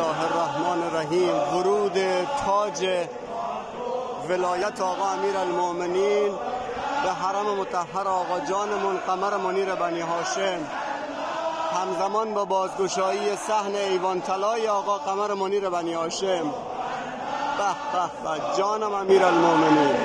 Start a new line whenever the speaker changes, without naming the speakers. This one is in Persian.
الله الرحمن الرحیم. ورود تاج ولایت آقا امیرالمؤمنین به حرم مطهر آقا جانمون قمر منیر بنی هاشم، همزمان با بازگشایی صحن ایوان طلای آقا قمر منیر بنی هاشم. به به به جانم امیرالمؤمنین.